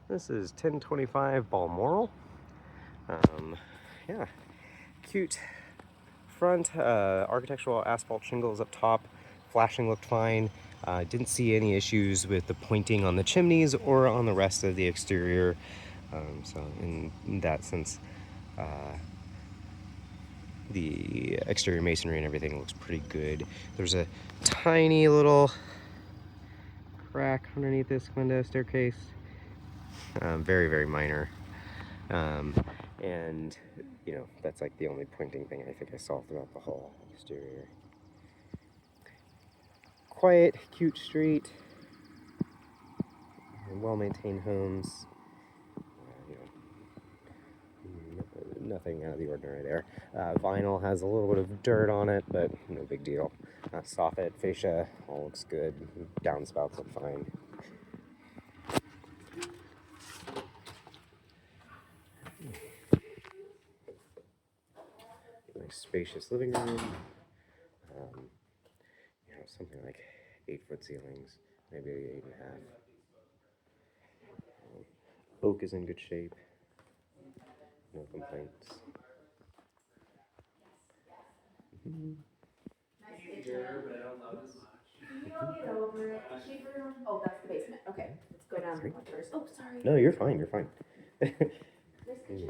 This is 1025 Balmoral. Yeah, cute front, architectural asphalt shingles up top. Flashing looked fine. Didn't see any issues with the pointing on the chimneys or on the rest of the exterior. So in that sense, the exterior masonry and everything looks pretty good. There's a tiny little crack underneath this window staircase. Very, very minor. And you know, that's like the only pointing thing I think I saw throughout the whole exterior. Quiet, cute street, well-maintained homes. You know, nothing out of the ordinary there. Vinyl has a little bit of dirt on it, but no big deal. Soffit, fascia, all looks good. Downspouts look fine. Nice spacious living room. You know, something like 8-foot ceilings, maybe 8.5. Oak is in good shape. No complaints. Oh, that's the basement. Okay, let's go down one first. Oh, sorry. No, you're fine. You're fine. Nice kitchen.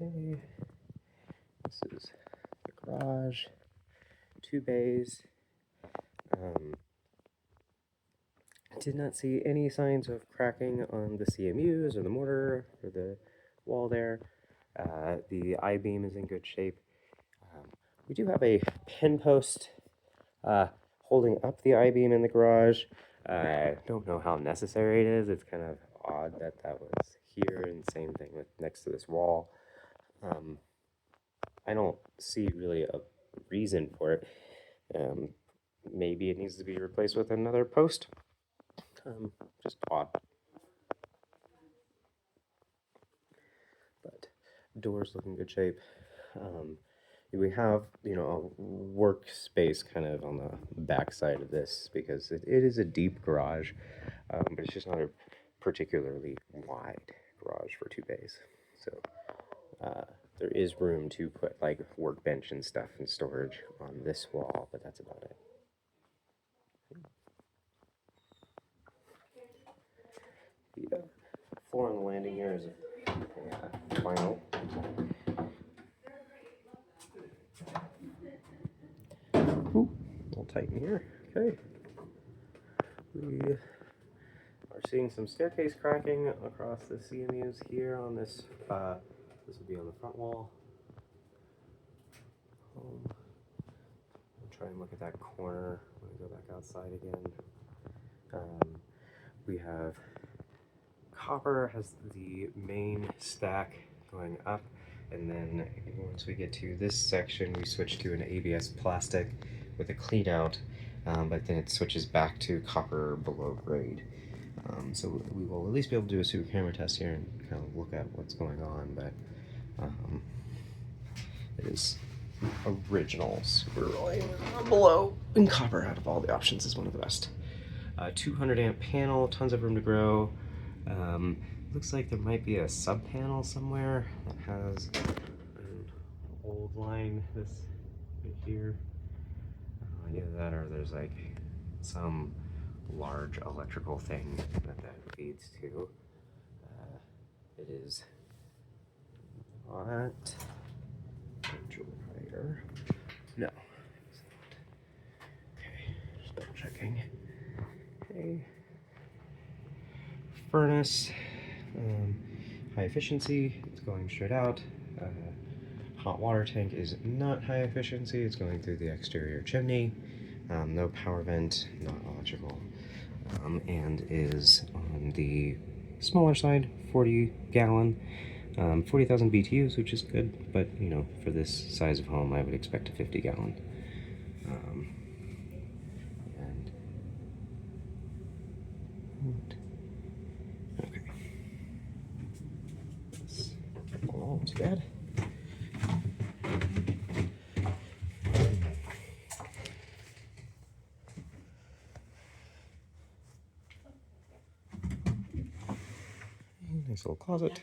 Okay. This is the garage. 2 bays. Did not see any signs of cracking on the CMUs or the mortar or the wall there. The I-beam is in good shape. We do have a pin post holding up the I-beam in the garage. I don't know how necessary it is. It's kind of odd that that was here, and same thing with next to this wall. I don't see really a reason for it. Maybe it needs to be replaced with another post. Just odd. But doors look in good shape. We have, you know, a workspace kind of on the back side of this because it is a deep garage, but it's just not a particularly wide garage for 2 bays. So there is room to put like workbench and stuff and storage on this wall, but that's about it. The floor on the landing here is vinyl. Ooh, a little tight in here. Okay. We are seeing some staircase cracking across the CMUs here on this. This would be on the front wall. I'll try and look at that corner when I go back outside again. We have copper has the main stack going up, and then once we get to this section, we switch to an ABS plastic with a clean out, but then it switches back to copper below grade. So we will at least be able to do a super camera test here and kind of look at what's going on, but it is original super rolling below, and copper out of all the options is one of the best. 200 amp panel, tons of room to grow. Looks like there might be a sub panel somewhere that has an old line this right here. Either that or there's like some large electrical thing that feeds to. It is not generator. No. Okay, just double checking. Okay. Furnace, high efficiency, it's going straight out. Hot water tank is not high efficiency, it's going through the exterior chimney. No power vent, not electrical, and is on the smaller side, 40 gallon, 40,000 BTUs, which is good, but you know, for this size of home, I would expect a 50 gallon. And too bad. Nice little closet.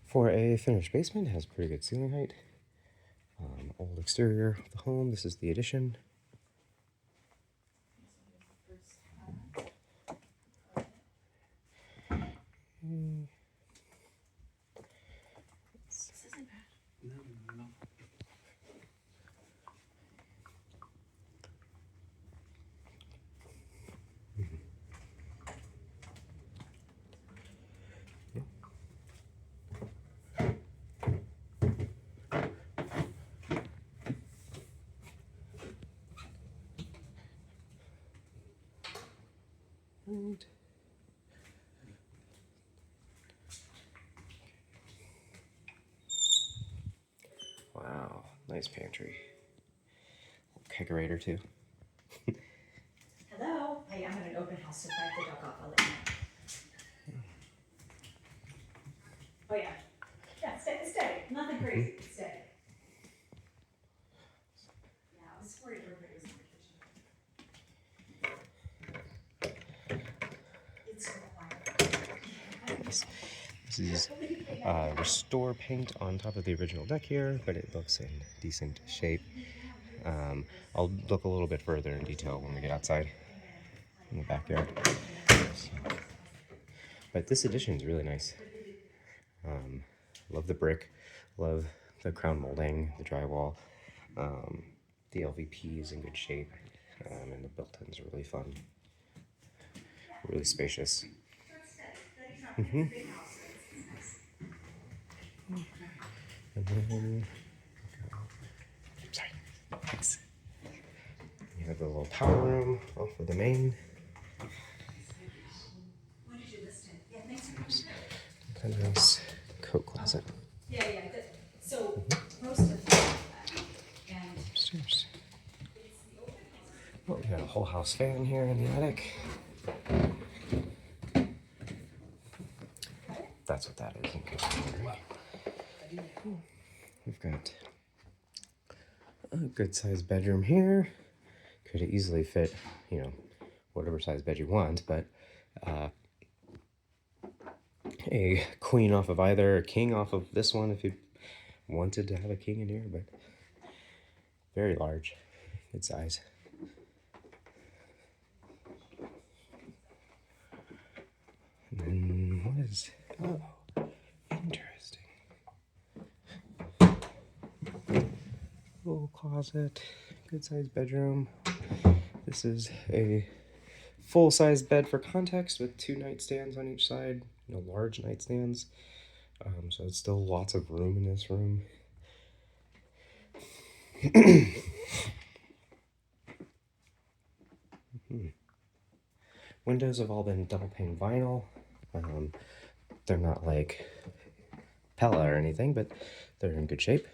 For a finished basement, it has pretty good ceiling height. Old exterior of the home. This is the addition. This isn't bad. No. Right. Wow, nice pantry. Kegerator too. Hello. Hey, I'm at an open house, so if I have to duck off, I'll let you know. Oh yeah. Yeah, steady. Nothing crazy. Steady. Yeah, I was worried everybody was in the kitchen. It's so quiet. This is restore paint on top of the original deck here, but it looks in decent shape. I'll look a little bit further in detail when we get outside in the backyard. So, but this addition is really nice. Love the brick, love the crown molding, the drywall. The LVP is in good shape, and the built-ins are really fun, really spacious. And then, sorry, thanks. You have the little power room off of the main. What did you list in? Yeah, thanks. Kind of nice coat closet. Yeah. So most of that and Upstairs. Oh, we got a whole house fan here in the attic. That's what that is. In case you're wondering. We've got a good sized bedroom here. Could easily fit, whatever size bed you want, but a queen off of either, a king off of this one if you wanted to have a king in here, but very large, good size. And then what is, oh, interesting. Little closet, good sized bedroom. This is a full-size bed for context with 2 nightstands on each side, large nightstands. So it's still lots of room in this room. Windows have all been double pane vinyl. They're not like Pella or anything, but they're in good shape.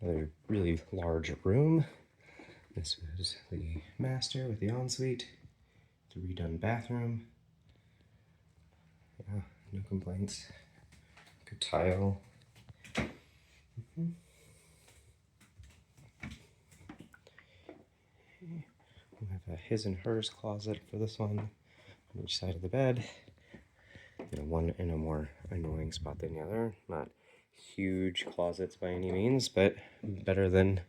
Another really large room. This was the master with the ensuite, the redone bathroom. Yeah, no complaints. Good tile. We have a his and hers closet for this one on each side of the bed. One in a more annoying spot than the other. Not huge closets by any means, but better than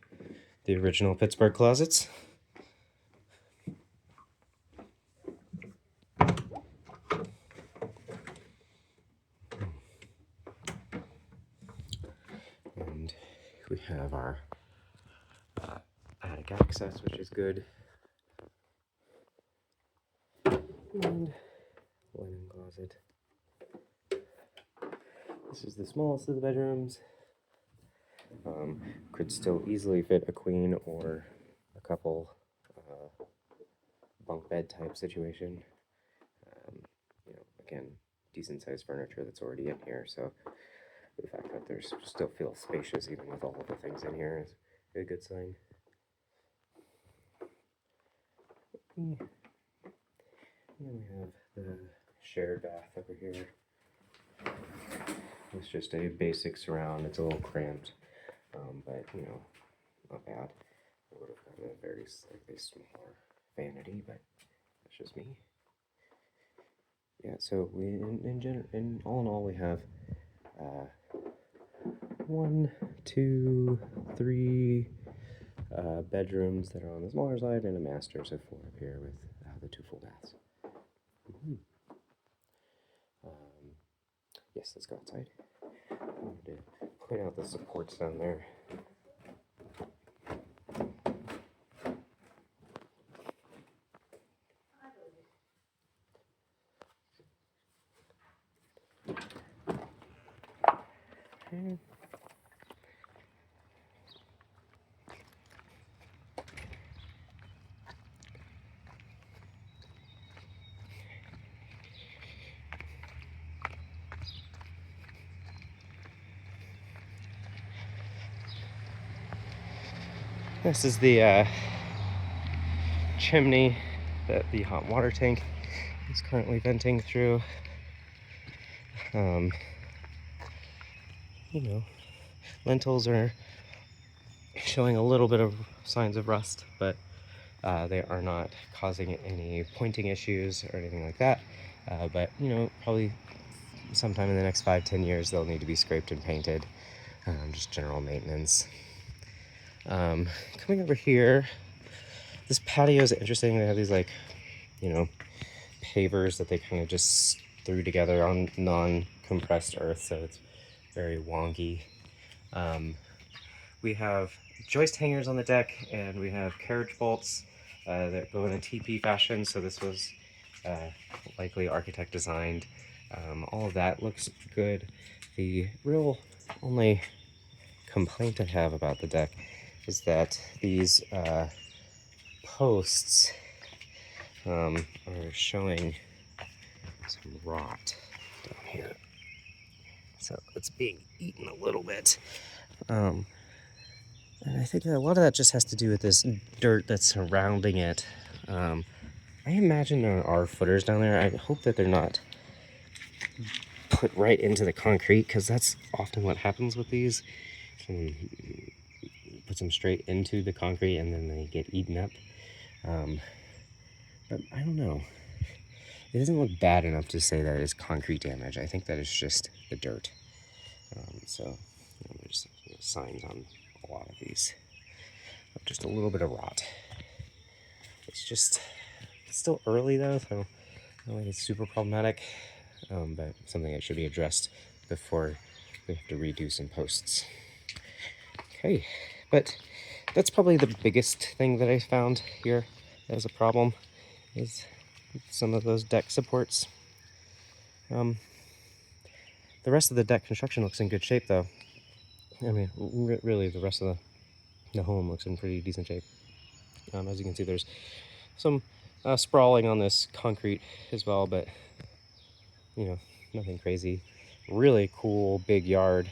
the original Pittsburgh closets. And we have our attic access, which is good. And linen closet. This is the smallest of the bedrooms. Could still easily fit a queen or a couple bunk bed type situation. Again, decent sized furniture that's already in here, so the fact that there's still feels spacious even with all of the things in here is a good sign. And we have the shared bath over here. It's just a basic surround. It's a little cramped, but you know, not bad. I would have gotten a very slightly smaller vanity, but that's just me. Yeah, so we in all we have 1, 2, 3 bedrooms that are on the smaller side, and a master, so 4 up here with the 2 full baths. Yes, let's go outside. I wanted to point out the supports down there. Okay. This is the chimney that the hot water tank is currently venting through. You know, lentils are showing a little bit of signs of rust, but they are not causing any pointing issues or anything like that. But you know, probably sometime in the next 5-10 years they'll need to be scraped and painted. Just general maintenance. Coming over here, this patio is interesting. They have these, like, you know, pavers that they kind of just threw together on non-compressed earth, so it's very wonky. We have joist hangers on the deck, and we have carriage bolts that go in a TP fashion, so this was likely architect designed. All of that looks good. The real only complaint I have about the deck is that these posts are showing some rot down here. So it's being eaten a little bit. And I think that a lot of that just has to do with this dirt that's surrounding it. I imagine there are footers down there. I hope that they're not put right into the concrete, because that's often what happens with these. Someone puts them straight into the concrete and then they get eaten up. But I don't know. It doesn't look bad enough to say that it's concrete damage. I think that it's just the dirt. So you know, there's signs on a lot of these of just a little bit of rot. It's still early though, so I don't think it's super problematic, but something that should be addressed before we have to redo some posts. Okay, but that's probably the biggest thing that I found here as a problem, is some of those deck supports. The rest of the deck construction looks in good shape though. I mean, really the rest of the home looks in pretty decent shape. As you can see, there's some sprawling on this concrete as well, but you know, nothing crazy. Really cool big yard.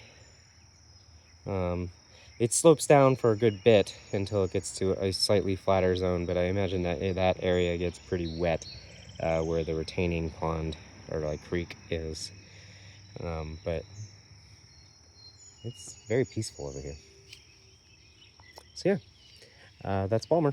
It slopes down for a good bit until it gets to a slightly flatter zone, but I imagine that that area gets pretty wet where the retaining pond or like creek is. But it's very peaceful over here. So yeah, that's Balmer.